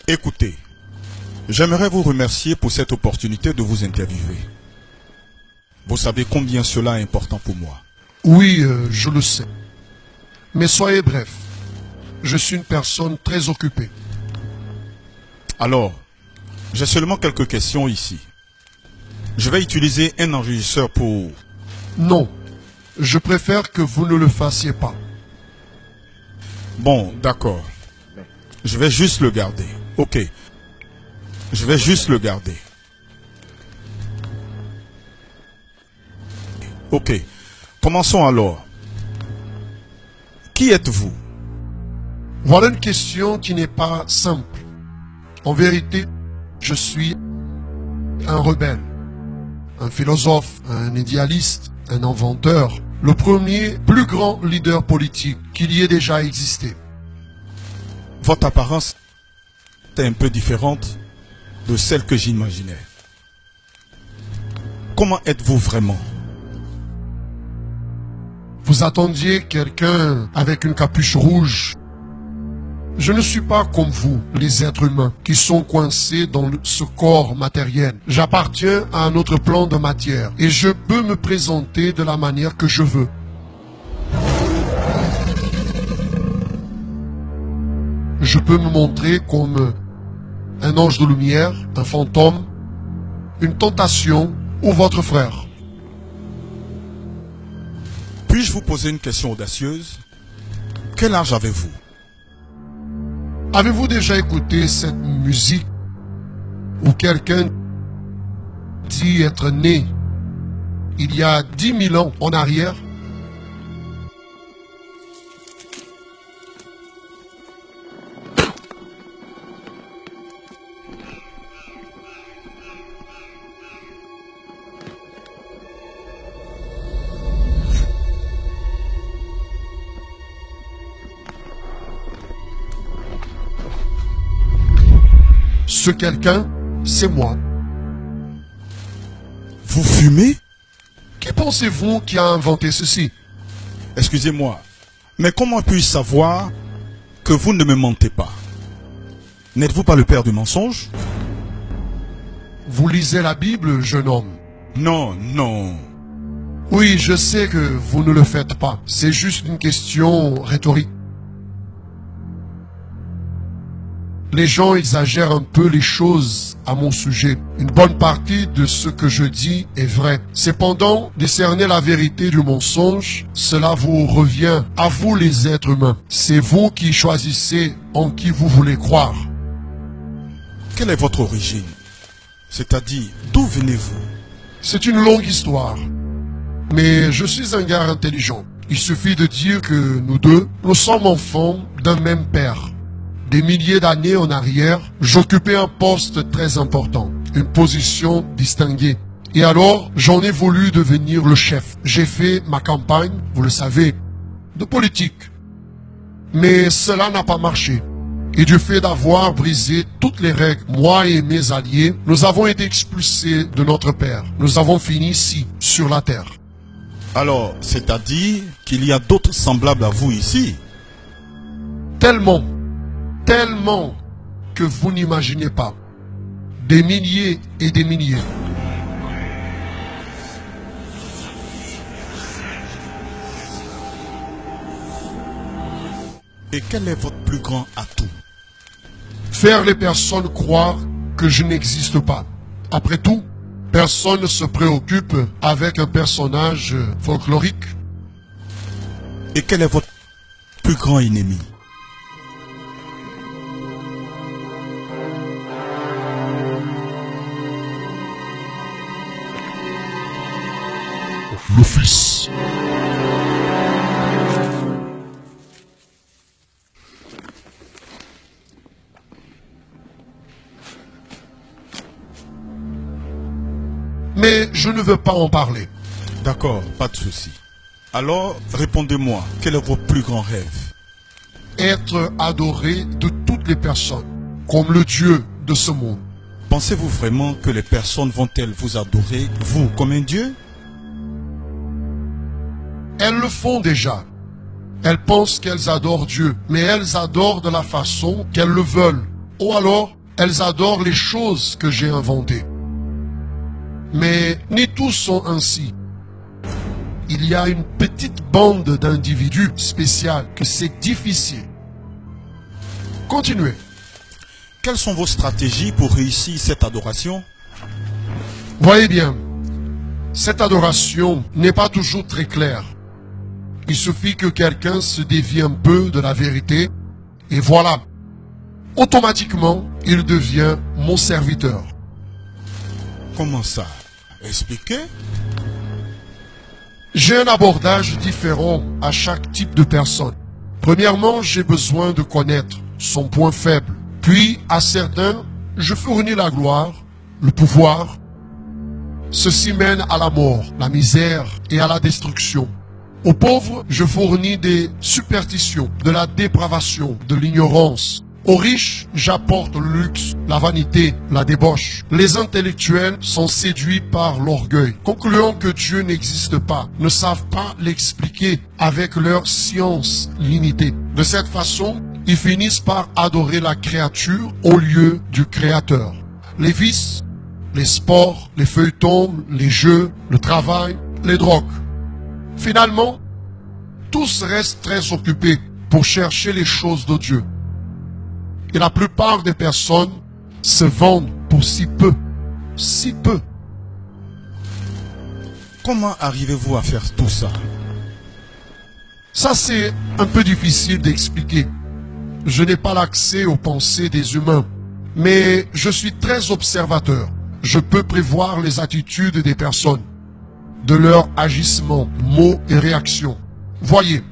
Écoutez, j'aimerais vous remercier pour cette opportunité de vous interviewer. Vous savez combien cela est important pour moi. Oui, je le sais. Mais soyez bref. Je suis une personne très occupée. Alors, j'ai seulement quelques questions ici. Je vais utiliser un enregistreur pour... Non, je préfère que vous ne le fassiez pas. Bon, d'accord. Je vais juste le garder. Ok. Je vais juste le garder. Ok. Commençons alors. Qui êtes-vous? Voilà une question qui n'est pas simple. En vérité, je suis un rebelle, un philosophe, un idéaliste, un inventeur, le premier plus grand leader politique qu'il y ait déjà existé. Votre apparence est un peu différente de celle que j'imaginais. Comment êtes-vous vraiment? Vous attendiez quelqu'un avec une capuche rouge. Je ne suis pas comme vous, les êtres humains, qui sont coincés dans ce corps matériel. J'appartiens à un autre plan de matière et je peux me présenter de la manière que je veux. Je peux me montrer comme un ange de lumière, un fantôme, une tentation ou votre frère. Puis-je vous poser une question audacieuse? Quel âge avez-vous? Avez-vous déjà écouté cette musique où quelqu'un dit être né il y a 10 000 ans en arrière? Ce quelqu'un, c'est moi. Vous fumez? Qui pensez-vous qui a inventé ceci? Excusez-moi, mais comment puis-je savoir que vous ne me mentez pas? N'êtes-vous pas le père du mensonge? Vous lisez la Bible, jeune homme? Non, non. Oui, je sais que vous ne le faites pas. C'est juste une question rhétorique. Les gens exagèrent un peu les choses à mon sujet. Une bonne partie de ce que je dis est vrai. Cependant, discerner la vérité du mensonge, cela vous revient à vous les êtres humains. C'est vous qui choisissez en qui vous voulez croire. Quelle est votre origine? C'est-à-dire, d'où venez-vous? C'est une longue histoire. Mais je suis un gars intelligent. Il suffit de dire que nous deux, nous sommes enfants d'un même père. Des milliers d'années en arrière, j'occupais un poste très important, une position distinguée. Et alors, j'en ai voulu devenir le chef. J'ai fait ma campagne, vous le savez, de politique. Mais cela n'a pas marché. Et du fait d'avoir brisé toutes les règles, moi et mes alliés, nous avons été expulsés de notre père. Nous avons fini ici, sur la terre. Alors, c'est-à-dire qu'il y a d'autres semblables à vous ici? Tellement que vous n'imaginez pas. Des milliers et des milliers. Et quel est votre plus grand atout? Faire les personnes croire que je n'existe pas. Après tout, personne ne se préoccupe avec un personnage folklorique. Et quel est votre plus grand ennemi? Le Fils. Mais je ne veux pas en parler. D'accord, pas de souci. Alors, répondez-moi, quel est votre plus grand rêve? Être adoré de toutes les personnes, comme le Dieu de ce monde. Pensez-vous vraiment que les personnes vont-elles vous adorer, vous, comme un Dieu? Elles le font déjà. Elles pensent qu'elles adorent Dieu, mais elles adorent de la façon qu'elles le veulent, ou alors elles adorent les choses que j'ai inventées. Mais ni tous sont ainsi. Il y a une petite bande d'individus spéciaux que c'est difficile. Continuez. Quelles sont vos stratégies pour réussir cette adoration? Voyez bien, cette adoration n'est pas toujours très claire. Il suffit que quelqu'un se dévie un peu de la vérité et voilà, automatiquement, il devient mon serviteur. Comment ça? Expliquez. J'ai un abordage différent à chaque type de personne. Premièrement, j'ai besoin de connaître son point faible. Puis, à certains, je fournis la gloire, le pouvoir. Ceci mène à la mort, la misère et à la destruction. Aux pauvres, je fournis des superstitions, de la dépravation, de l'ignorance. Aux riches, j'apporte le luxe, la vanité, la débauche. Les intellectuels sont séduits par l'orgueil, concluant que Dieu n'existe pas, ne savent pas l'expliquer avec leur science limitée. De cette façon, ils finissent par adorer la créature au lieu du Créateur. Les vices, les sports, les feuilletons, les jeux, le travail, les drogues. Finalement, tous restent très occupés pour chercher les choses de Dieu. Et la plupart des personnes se vendent pour si peu. Si peu. Comment arrivez-vous à faire tout ça? Ça, c'est un peu difficile d'expliquer. Je n'ai pas l'accès aux pensées des humains. Mais je suis très observateur. Je peux prévoir les attitudes des personnes, de leurs agissements, mots et réactions. Voyez,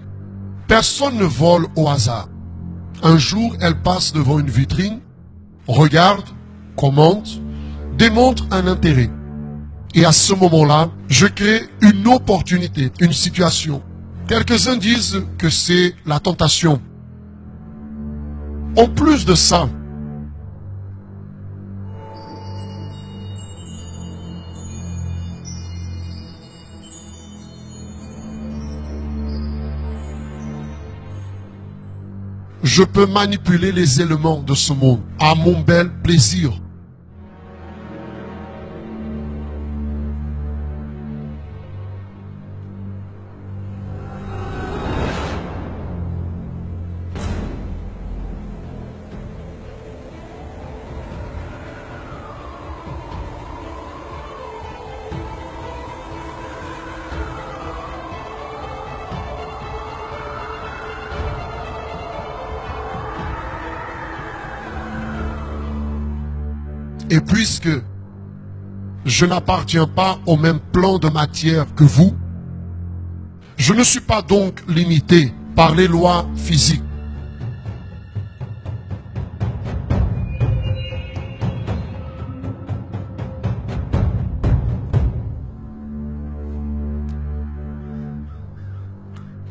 personne ne vole au hasard. Un jour, elle passe devant une vitrine, regarde, commente, démontre un intérêt. Et à ce moment-là, je crée une opportunité, une situation. Quelques-uns disent que c'est la tentation. En plus de ça, je peux manipuler les éléments de ce monde à mon bel plaisir. Et puisque je n'appartiens pas au même plan de matière que vous, je ne suis pas donc limité par les lois physiques.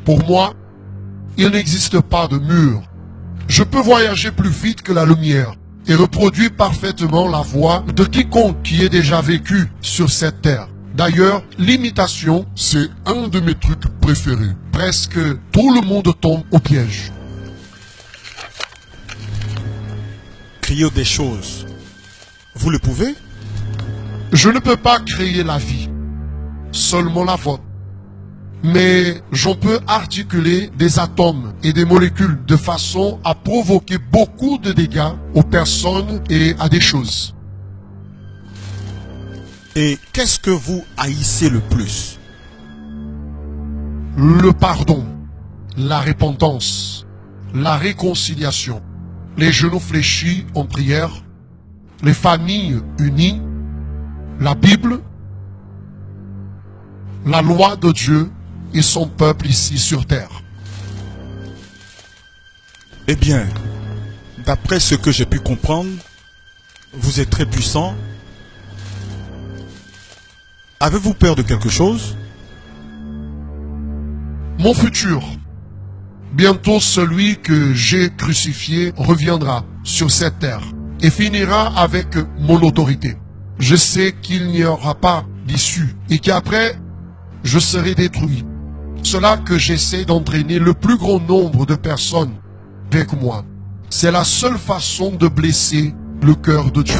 Pour moi, il n'existe pas de mur. Je peux voyager plus vite que la lumière et reproduit parfaitement la voix de quiconque qui ait déjà vécu sur cette terre. D'ailleurs, l'imitation, c'est un de mes trucs préférés. Presque tout le monde tombe au piège. Créer des choses, vous le pouvez? Je ne peux pas créer la vie, seulement la vôtre. Mais j'en peux articuler des atomes et des molécules de façon à provoquer beaucoup de dégâts aux personnes et à des choses. Et qu'est-ce que vous haïssez le plus? Le pardon, la repentance, la réconciliation, les genoux fléchis en prière, les familles unies, la Bible, la loi de Dieu et son peuple ici sur terre. Eh bien, d'après ce que j'ai pu comprendre, vous êtes très puissant. Avez-vous peur de quelque chose? Mon futur, bientôt celui que j'ai crucifié, reviendra sur cette terre et finira avec mon autorité. Je sais qu'il n'y aura pas d'issue et qu'après, je serai détruit. Cela que j'essaie d'entraîner le plus grand nombre de personnes avec moi. C'est la seule façon de blesser le cœur de Dieu.